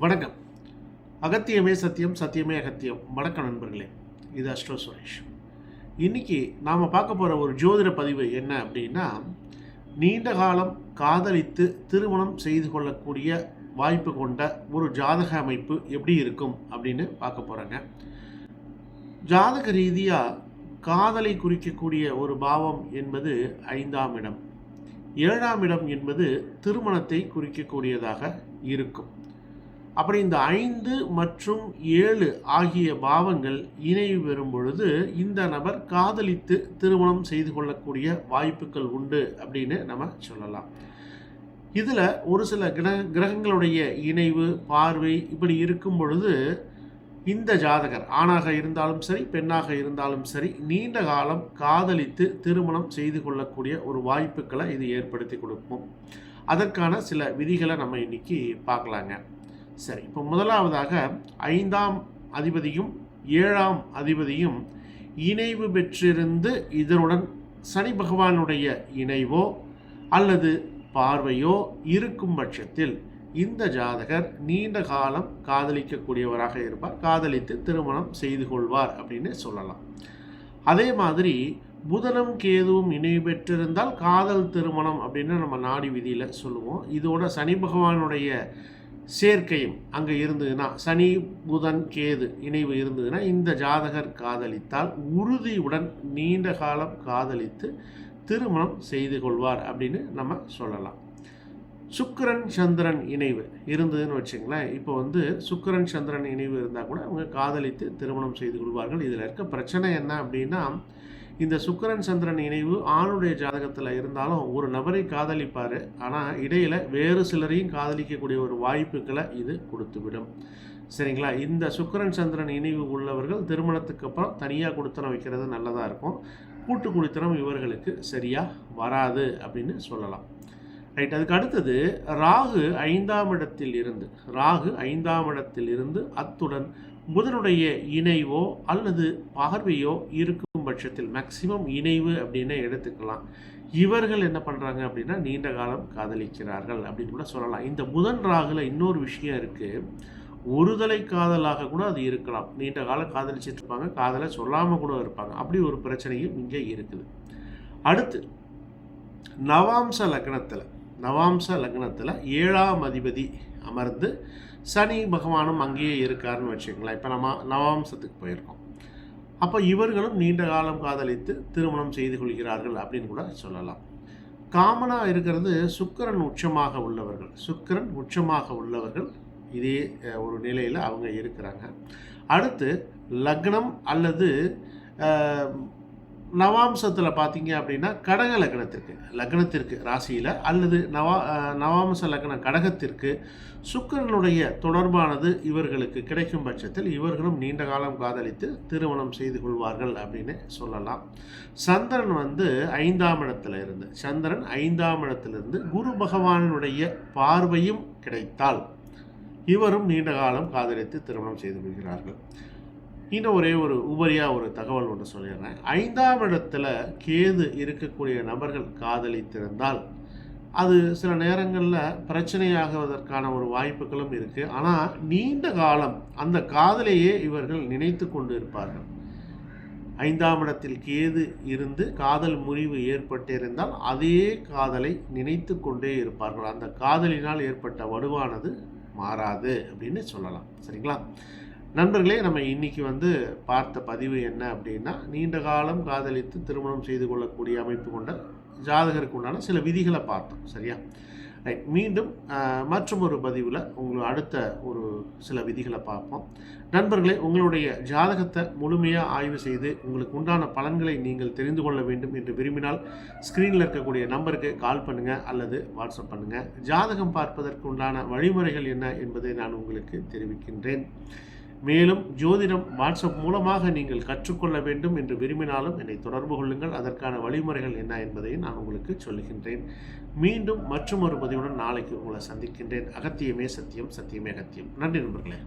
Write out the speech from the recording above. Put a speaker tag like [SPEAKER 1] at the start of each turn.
[SPEAKER 1] வணக்கம். அகத்தியமே சத்தியம், சத்தியமே அகத்தியம். வணக்கம் நண்பர்களே. இது அஸ்ட்ரோ சுரேஷ். இன்னைக்கு நாம் பார்க்க போகிற ஒரு ஜோதிட பதிவு என்ன அப்படின்னா, நீண்ட காலம் காதலித்து திருமணம் செய்து கொள்ளக்கூடிய வாய்ப்பு கொண்ட ஒரு ஜாதக அமைப்பு எப்படி இருக்கும் அப்படின்னு பார்க்க போகிறேங்க. ஜாதக ரீதியாக காதலை குறிக்கக்கூடிய ஒரு பாவம் என்பது 5ஆம் இடம். 7ஆம் இடம் என்பது திருமணத்தை குறிக்கக்கூடியதாக இருக்கும். அப்படி இந்த 5 மற்றும் 7 ஆகிய பாவங்கள் இணைவு பெறும் பொழுது இந்த நபர் காதலித்து திருமணம் செய்து கொள்ளக்கூடிய வாய்ப்புகள் உண்டு அப்படின்னு நம்ம சொல்லலாம். இதில் ஒரு சில கிரகங்களுடைய இணைவு பார்வை இப்படி இருக்கும் பொழுது இந்த ஜாதகர் ஆணாக இருந்தாலும் சரி பெண்ணாக இருந்தாலும் சரி நீண்ட காலம் காதலித்து திருமணம் செய்து கொள்ளக்கூடிய ஒரு வாய்ப்புகளை இது ஏற்படுத்தி கொடுக்கும். அதற்கான சில விதிகளை நம்ம இன்னைக்கு பார்க்கலாங்க. சரி, இப்போ முதலாவதாக 5ஆம் அதிபதியும் 7ஆம் அதிபதியும் இணைவு பெற்றிருந்து இதனுடன் சனி பகவானுடைய இணைவோ அல்லது பார்வையோ இருக்கும் பட்சத்தில் இந்த ஜாதகர் நீண்ட காலம் காதலிக்கக்கூடியவராக இருப்பார், காதலித்து திருமணம் செய்து கொள்வார் அப்படின்னு சொல்லலாம். அதே மாதிரி புதனும் கேதுவும் இணைவு பெற்றிருந்தால் காதல் திருமணம் அப்படின்னு நம்ம நாடி விதியில் சொல்லுவோம். இதோட சனி பகவானுடைய சேர்க்கையும் அங்கே இருந்ததுன்னா, சனி புதன் கேது இணைவு இருந்ததுன்னா இந்த ஜாதகர் காதலித்தால் உறுதியுடன் நீண்ட காலம் காதலித்து திருமணம் செய்து கொள்வார் அப்படின்னு நம்ம சொல்லலாம். சுக்கிரன் சந்திரன் இணைவு இருந்ததுன்னு வச்சுங்களேன். இப்போ சுக்கிரன் சந்திரன் இணைவு இருந்தால் கூட அவங்க காதலித்து திருமணம் செய்து கொள்வார்கள். இதில் இருக்க பிரச்சனை என்ன அப்படின்னா, இந்த சுக்கிரன் சந்திரன் இணைவு ஆணுடைய ஜாதகத்தில் இருந்தாலும் ஒரு நபரை காதலிப்பார், ஆனால் இடையில் வேறு சிலரையும் காதலிக்கக்கூடிய ஒரு வாய்ப்புகளை இது கொடுத்துவிடும். சரிங்களா? இந்த சுக்கிரன் சந்திரன் இணைவு உள்ளவர்கள் திருமணத்துக்கு அப்புறம் தனியாக குடித்தனம் வைக்கிறது நல்லதாக இருக்கும். கூட்டு குடித்தனம் இவர்களுக்கு சரியாக வராது அப்படின்னு சொல்லலாம். ரைட். அதுக்கு அடுத்தது ராகு 5ஆம் இடத்தில் இருந்து அத்துடன் புதனுடைய இணைவோ அல்லது பார்வையோ இருக்கும் பட்சத்தில் மேக்சிமம் இணைவு அப்படின்னு எடுத்துக்கலாம். இவர்கள் என்ன பண்ணுறாங்க அப்படின்னா நீண்ட காலம் காதலிக்கிறார்கள் அப்படின்னு கூட சொல்லலாம். இந்த புதன் ராகுல இன்னொரு விஷயம் இருக்குது. ஒருதலை காதலாக கூட அது இருக்கலாம். நீண்ட காலம் காதலிச்சிட்டு இருப்பாங்க, காதலை சொல்லாமல் கூட இருப்பாங்க. அப்படி ஒரு பிரச்சனையும் இங்கே இருக்குது. அடுத்து நவாம்ச லக்னத்தில் 7ஆம் அதிபதி அமர்ந்து சனி பகவானும் அங்கேயே இருக்காருன்னு வச்சுக்கலாம். இப்போ நம்ம நவாம்சத்துக்கு போயிருக்கோம். அப்போ இவர்களும் நீண்ட காலம் காதலித்து திருமணம் செய்து கொள்கிறார்கள் அப்படின்னு கூட சொல்லலாம். காமனாக இருக்கிறது சுக்கிரன் உச்சமாக உள்ளவர்கள் இதே ஒரு நிலையில் அவங்க இருக்கிறாங்க. அடுத்து லக்னம் அல்லது நவாம்சத்தில் பார்த்தீங்க அப்படின்னா கடக லக்னத்திற்கு ராசியில் அல்லது நவாம்ச லக்ன கடகத்திற்கு சுக்கிரனுடைய தொடர்பானது இவர்களுக்கு கிடைக்கும் பட்சத்தில் இவர்களும் நீண்ட காலம் காதலித்து திருமணம் செய்து கொள்வார்கள் அப்படின்னு சொல்லலாம். சந்திரன் 5ஆம் இடத்திலிருந்து குரு பகவானுடைய பார்வையும் கிடைத்தால் இவரும் நீண்ட காலம் காதலித்து திருமணம் செய்து கொள்கிறார்கள். இன்னும் ஒரே ஒரு உபரியாக ஒரு தகவல் ஒன்று சொல்லிடுறேன். 5ஆம் இடத்துல கேது இருக்கக்கூடிய நபர்கள் காதலித்திருந்தால் அது சில நேரங்களில் பிரச்சனையாகுவதற்கான ஒரு வாய்ப்புகளும் இருக்குது. ஆனால் நீண்ட காலம் அந்த காதலையே இவர்கள் நினைத்து கொண்டு இருப்பார்கள். 5ஆம் இடத்தில் கேது இருந்து காதல் முறிவு ஏற்பட்டிருந்தால் அதே காதலை நினைத்து கொண்டே இருப்பார்கள். அந்த காதலினால் ஏற்பட்ட வடுவானது மாறாது அப்படின்னு சொல்லலாம். சரிங்களா நண்பர்களே? நம்ம இன்னைக்கு பார்த்த பதிவு என்ன அப்படின்னா, நீண்ட காலம் காதலித்து திருமணம் செய்து கொள்ளக்கூடிய அமைப்பு கொண்ட ஜாதகருக்கு உண்டான சில விதிகளை பார்த்தோம். சரியா? ரைட். மீண்டும் மற்றும் ஒரு பதிவில் உங்களுக்கு அடுத்த ஒரு சில விதிகளை பார்ப்போம். நண்பர்களே, உங்களுடைய ஜாதகத்தை முழுமையாக ஆய்வு செய்து உங்களுக்கு உண்டான பலன்களை நீங்கள் தெரிந்து கொள்ள வேண்டும் என்று விரும்பினால் ஸ்க்ரீனில் இருக்கக்கூடிய நம்பருக்கு கால் பண்ணுங்கள் அல்லது வாட்ஸ்அப் பண்ணுங்கள். ஜாதகம் பார்ப்பதற்கு உண்டான வழிமுறைகள் என்ன என்பதை நான் உங்களுக்கு தெரிவிக்கின்றேன். மேலும் ஜோதிடம் வாட்ஸ்அப் மூலமாக நீங்கள் கற்றுக்கொள்ள வேண்டும் என்று விரும்பினாலும் என்னை தொடர்பு கொள்ளுங்கள். அதற்கான வழிமுறைகள் என்ன என்பதை நான் உங்களுக்கு சொல்லுகின்றேன். மீண்டும் மற்றும் ஒரு பதிவுடன் நாளைக்கு உங்களை சந்திக்கின்றேன். அகத்தியமே சத்தியம், சத்தியமே அகத்தியம். நன்றி நண்பர்களே.